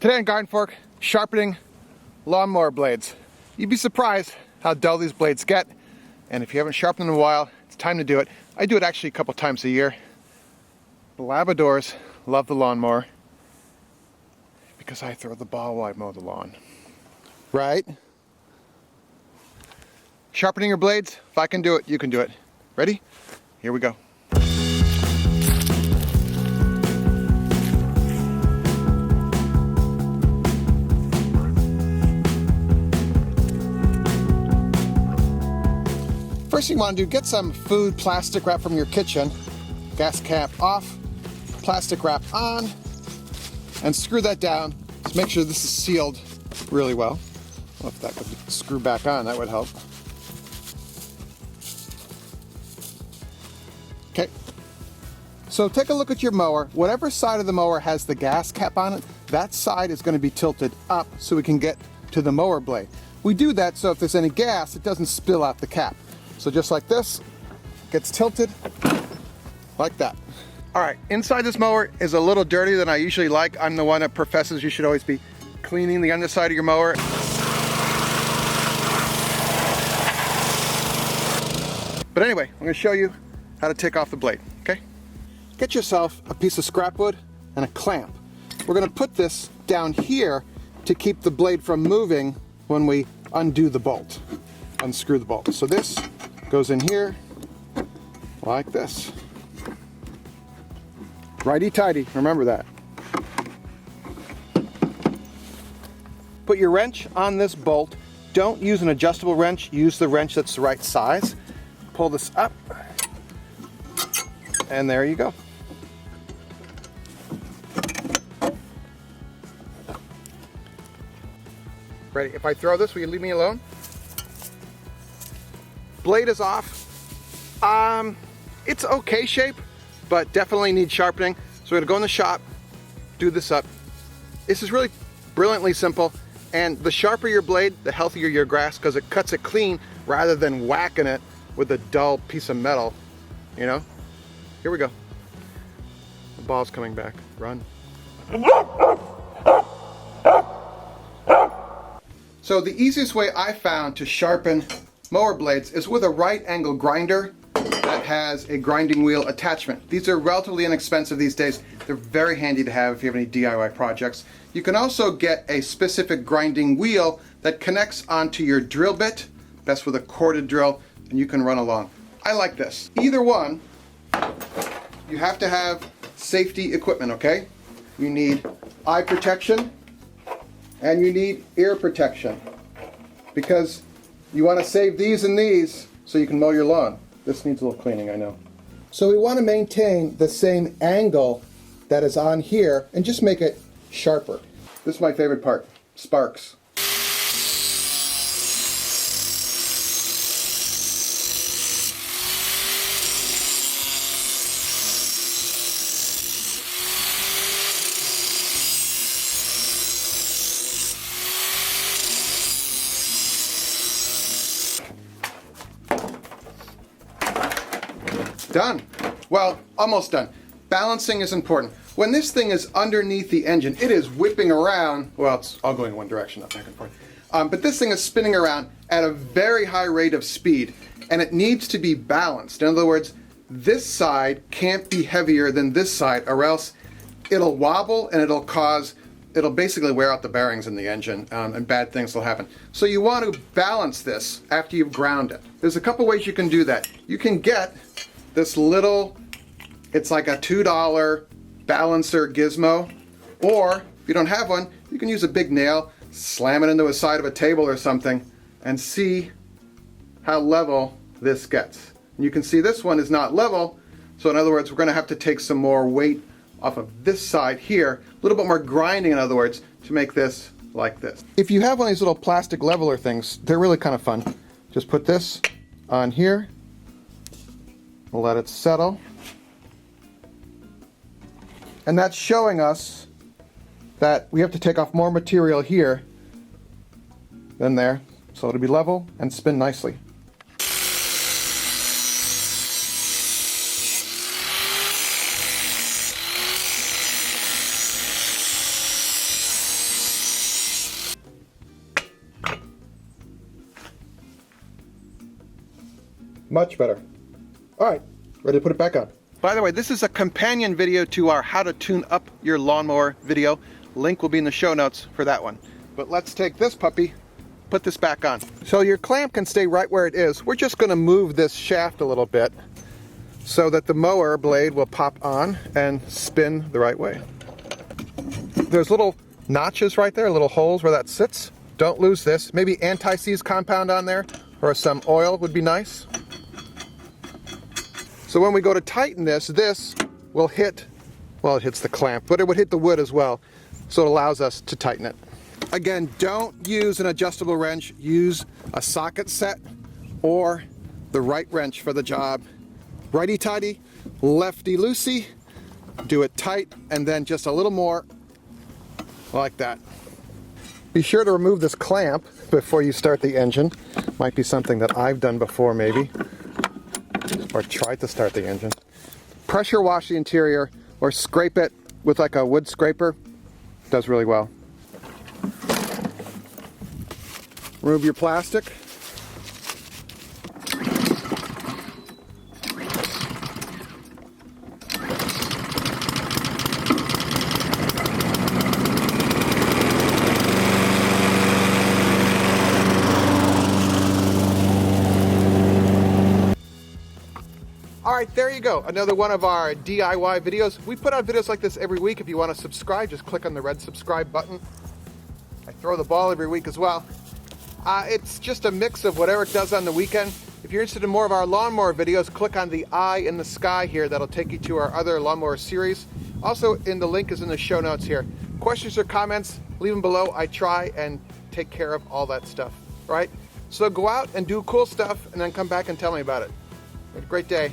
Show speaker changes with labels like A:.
A: Today on GardenFork, sharpening lawnmower blades. You'd be surprised how dull these blades get, and if you haven't sharpened them in a while, it's time to do it. I do it actually a couple times a year. The Labradors love the lawnmower because I throw the ball while I mow the lawn. Right? Sharpening your blades, if I can do it, you can do it. Ready? Here we go. First thing you want to do, get some food plastic wrap from your kitchen. Gas cap off, plastic wrap on, and screw that down. Just make sure this is sealed really well. Well, if that could screw back on, that would help. Okay. So take a look at your mower. Whatever side of the mower has the gas cap on it, that side is going to be tilted up so we can get to the mower blade. We do that so if there's any gas, it doesn't spill out the cap. So just like this, gets tilted like that. All right, inside this mower is a little dirtier than I usually like. I'm the one that professes you should always be cleaning the underside of your mower. But anyway, I'm gonna show you how to take off the blade, okay? Get yourself a piece of scrap wood and a clamp. We're gonna put this down here to keep the blade from moving when we undo the bolt, unscrew the bolt. So this goes in here like this. Righty-tighty, remember that. Put your wrench on this bolt. Don't use an adjustable wrench, use the wrench that's the right size. Pull this up, and there you go. Ready? If I throw this, will you leave me alone? Blade is off. It's okay shape, but definitely needs sharpening. So we're gonna go in the shop, do this up. This is really brilliantly simple, and the sharper your blade, the healthier your grass, because it cuts it clean rather than whacking it with a dull piece of metal, you know? Here we go. The ball's coming back. Run. So the easiest way I found to sharpen mower blades is with a right angle grinder that has a grinding wheel attachment. These are relatively inexpensive these days. They're very handy to have if you have any DIY projects. You can also get a specific grinding wheel that connects onto your drill bit, best with a corded drill, and you can run along. I like this. Either one, you have to have safety equipment, okay? You need eye protection and you need ear protection, because you want to save these and these so you can mow your lawn. This needs a little cleaning, I know. So we want to maintain the same angle that is on here and just make it sharper. This is my favorite part, sparks. Done. Well, almost done. Balancing is important. When this thing is underneath the engine, it is whipping around. Well, it's all going one direction, not back and forth. But this thing is spinning around at a very high rate of speed, and it needs to be balanced. In other words, this side can't be heavier than this side, or else it'll wobble and it'll basically wear out the bearings in the engine, and bad things will happen. So you want to balance this after you've ground it. There's a couple ways you can do that. You can get this little, it's like a $2 balancer gizmo, or if you don't have one, you can use a big nail, slam it into a side of a table or something, and see how level this gets. And you can see this one is not level, so in other words, we're going to have to take some more weight off of this side here, a little bit more grinding, in other words, to make this like this. If you have one of these little plastic leveler things, they're really kind of fun. Just put this on here, we'll let it settle. And that's showing us that we have to take off more material here than there, so it'll be level and spin nicely. Much better. All right, ready to put it back on. By the way, this is a companion video to our how to tune up your lawnmower video. Link will be in the show notes for that one. But let's take this puppy, put this back on. So your clamp can stay right where it is. We're just gonna move this shaft a little bit so that the mower blade will pop on and spin the right way. There's little notches right there, little holes where that sits. Don't lose this. Maybe anti-seize compound on there or some oil would be nice. So when we go to tighten this, this will hit, well, it hits the clamp, but it would hit the wood as well. So it allows us to tighten it. Again, don't use an adjustable wrench. Use a socket set or the right wrench for the job. Righty-tighty, lefty-loosey. Do it tight and then just a little more like that. Be sure to remove this clamp before you start the engine. Might be something that I've done before maybe, or tried to start the engine. Pressure wash the interior or scrape it with like a wood scraper. Does really well. Remove your plastic. All right, there you go. Another one of our DIY videos. We put out videos like this every week. If you want to subscribe, just click on the red subscribe button. I throw the ball every week as well. It's just a mix of whatever it does on the weekend. If you're interested in more of our lawnmower videos, click on the eye in the sky here. That'll take you to our other lawnmower series. Also, the link is in the show notes here. Questions or comments, leave them below. I try and take care of all that stuff, right? So go out and do cool stuff and then come back and tell me about it. Have a great day.